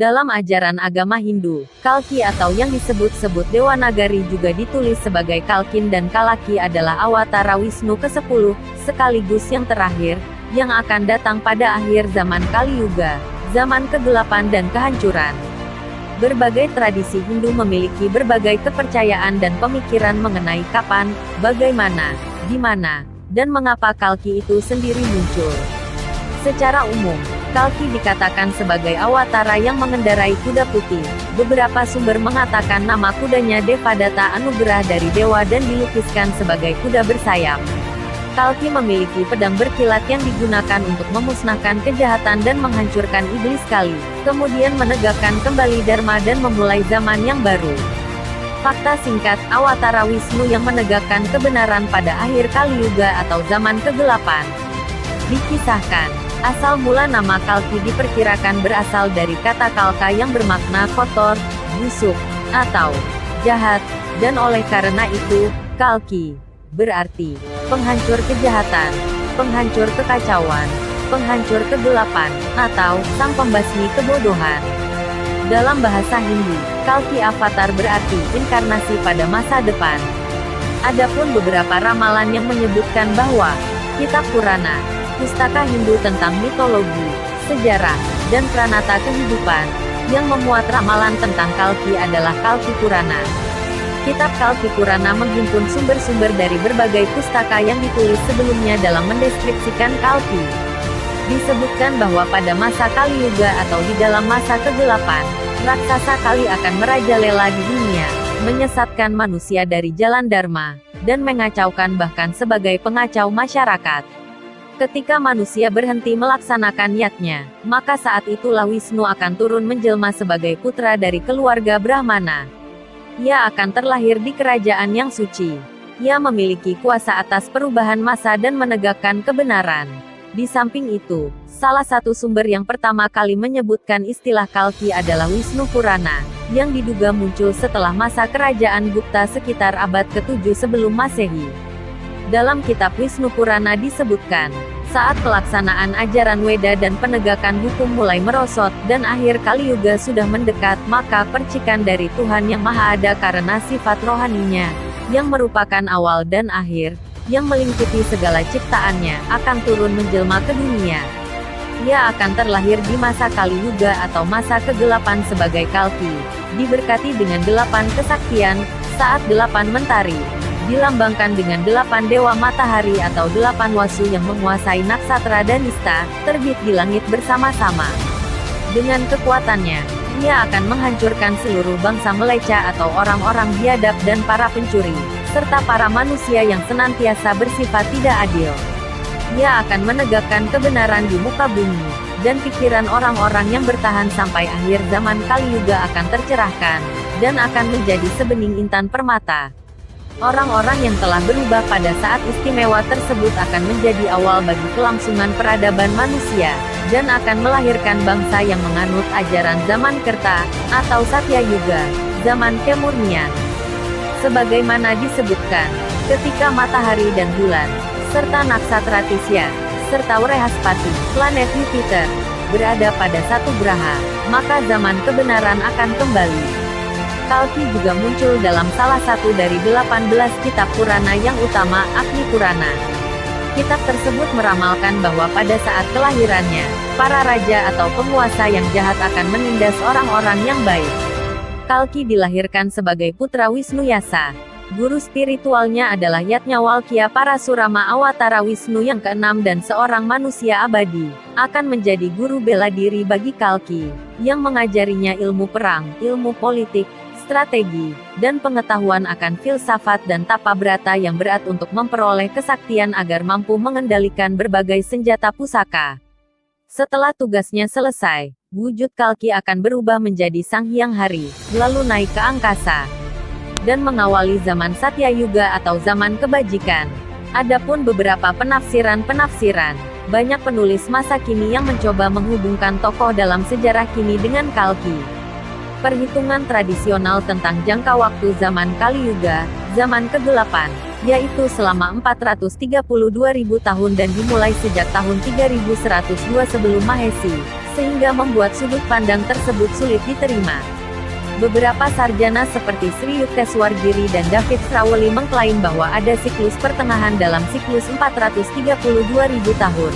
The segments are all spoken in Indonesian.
Dalam ajaran agama Hindu, Kalki atau yang disebut-sebut Dewa Nagari juga ditulis sebagai Kalkin dan Kalaki adalah awatara Wisnu ke-10, sekaligus yang terakhir, yang akan datang pada akhir zaman Kali Yuga, zaman kegelapan dan kehancuran. Berbagai tradisi Hindu memiliki berbagai kepercayaan dan pemikiran mengenai kapan, bagaimana, di mana, dan mengapa Kalki itu sendiri muncul. Secara umum, Kalki dikatakan sebagai awatara yang mengendarai kuda putih. Beberapa sumber mengatakan nama kudanya Devadatta, anugerah dari dewa, dan dilukiskan sebagai kuda bersayap. Kalki memiliki pedang berkilat yang digunakan untuk memusnahkan kejahatan dan menghancurkan iblis Kali, kemudian menegakkan kembali Dharma dan memulai zaman yang baru. Fakta singkat, awatara Wisnu yang menegakkan kebenaran pada akhir Kali Yuga atau zaman kegelapan. Dikisahkan, asal mula nama Kalki diperkirakan berasal dari kata kalka yang bermakna kotor, busuk, atau jahat, dan oleh karena itu, Kalki berarti penghancur kejahatan, penghancur kekacauan, penghancur kegelapan, atau sang pembasmi kebodohan. Dalam bahasa Hindu, Kalki avatar berarti inkarnasi pada masa depan. Adapun beberapa ramalan yang menyebutkan bahwa kitab Purana, pustaka Hindu tentang mitologi, sejarah, dan pranata kehidupan, yang memuat ramalan tentang Kalki adalah Kalki Purana. Kitab Kalki Purana menghimpun sumber-sumber dari berbagai pustaka yang ditulis sebelumnya dalam mendeskripsikan Kalki. Disebutkan bahwa pada masa Kali Yuga atau di dalam masa kegelapan, raksasa Kali akan merajalela di dunia, menyesatkan manusia dari jalan Dharma, dan mengacaukan bahkan sebagai pengacau masyarakat. Ketika manusia berhenti melaksanakan niatnya, maka saat itulah Wisnu akan turun menjelma sebagai putra dari keluarga Brahmana. Ia akan terlahir di kerajaan yang suci. Ia memiliki kuasa atas perubahan masa dan menegakkan kebenaran. Di samping itu, salah satu sumber yang pertama kali menyebutkan istilah Kalki adalah Wisnu Purana, yang diduga muncul setelah masa kerajaan Gupta sekitar abad ke-7 sebelum Masehi. Dalam kitab Wisnu Purana disebutkan, saat pelaksanaan ajaran Weda dan penegakan hukum mulai merosot, dan akhir Kali Yuga sudah mendekat, maka percikan dari Tuhan Yang Maha Ada karena sifat rohaninya, yang merupakan awal dan akhir, yang melingkupi segala ciptaannya, akan turun menjelma ke dunia. Ia akan terlahir di masa Kali Yuga atau masa kegelapan sebagai Kalki, diberkati dengan 8 kesaktian, saat 8 mentari, dilambangkan dengan 8 dewa matahari atau 8 wasu yang menguasai naksatra dan nista, terbit di langit bersama-sama. Dengan kekuatannya, ia akan menghancurkan seluruh bangsa meleca atau orang-orang biadab dan para pencuri, serta para manusia yang senantiasa bersifat tidak adil. Ia akan menegakkan kebenaran di muka bumi, dan pikiran orang-orang yang bertahan sampai akhir zaman Kali Yuga akan tercerahkan, dan akan menjadi sebening intan permata. Orang-orang yang telah berubah pada saat istimewa tersebut akan menjadi awal bagi kelangsungan peradaban manusia, dan akan melahirkan bangsa yang menganut ajaran zaman Kerta, atau Satya Yuga, zaman kemurnian. Sebagaimana disebutkan, ketika matahari dan bulan, serta naksatra Tisya, serta Wrehaspati, planet Jupiter, berada pada satu graha, maka zaman kebenaran akan kembali. Kalki juga muncul dalam salah satu dari 18 kitab Purana yang utama, Agni Purana. Kitab tersebut meramalkan bahwa pada saat kelahirannya, para raja atau penguasa yang jahat akan menindas orang-orang yang baik. Kalki dilahirkan sebagai putra Wisnu Yasa. Guru spiritualnya adalah Yajnavalkya Parasurama, awatara Wisnu yang ke-6 dan seorang manusia abadi, akan menjadi guru bela diri bagi Kalki, yang mengajarinya ilmu perang, ilmu politik, strategi, dan pengetahuan akan filsafat dan tapa brata yang berat untuk memperoleh kesaktian agar mampu mengendalikan berbagai senjata pusaka. Setelah tugasnya selesai, wujud Kalki akan berubah menjadi Sang Hyang Hari, lalu naik ke angkasa, dan mengawali zaman Satya Yuga atau zaman kebajikan. Adapun beberapa penafsiran, banyak penulis masa kini yang mencoba menghubungkan tokoh dalam sejarah kini dengan Kalki. Perhitungan tradisional tentang jangka waktu zaman Kali Yuga, zaman kegelapan, yaitu selama 432.000 tahun dan dimulai sejak tahun 3102 sebelum Masehi, sehingga membuat sudut pandang tersebut sulit diterima. Beberapa sarjana seperti Sri Yukteswar Giri dan David Strawelli mengklaim bahwa ada siklus pertengahan dalam siklus 432.000 tahun.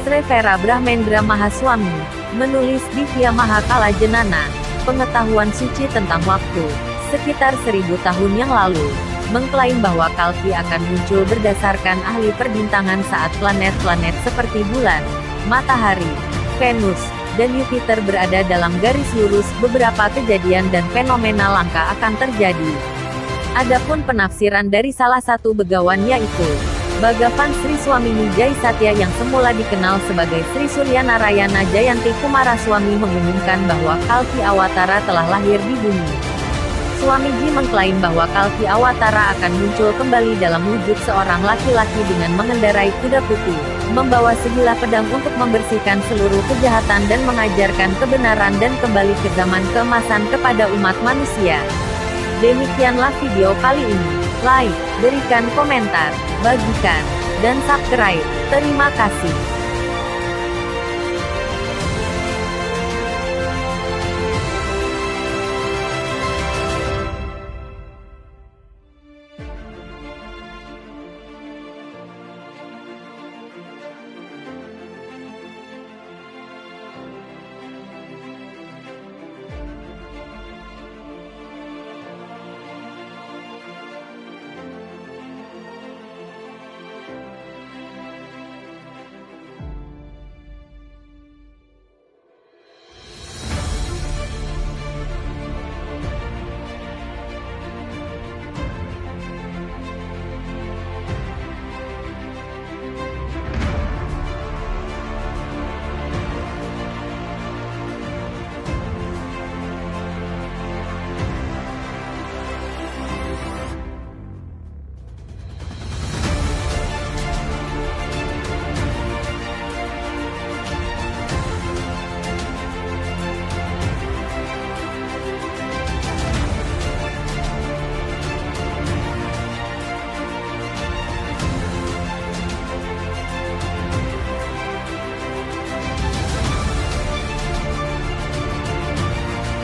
Srevera Brahmendra Mahaswami, menulis di Via Mahakala Jenana, Pengetahuan Suci tentang Waktu, sekitar 1000 tahun yang lalu, mengklaim bahwa Kalki akan muncul berdasarkan ahli perbintangan saat planet-planet seperti bulan, matahari, Venus, dan Jupiter berada dalam garis lurus. Beberapa kejadian dan fenomena langka akan terjadi. Adapun penafsiran dari salah satu begawan yaitu Bhagavan Sri Swamini Jai Satya yang semula dikenal sebagai Sri Surya Narayana Jayanti Kumaraswamy mengumumkan bahwa Kalki Awatara telah lahir di bumi. Swamiji mengklaim bahwa Kalki Awatara akan muncul kembali dalam wujud seorang laki-laki dengan mengendarai kuda putih, membawa sebilah pedang untuk membersihkan seluruh kejahatan dan mengajarkan kebenaran dan kembali ke zaman keemasan kepada umat manusia. Demikianlah video kali ini. Like, berikan komentar, bagikan, dan subscribe. Terima kasih.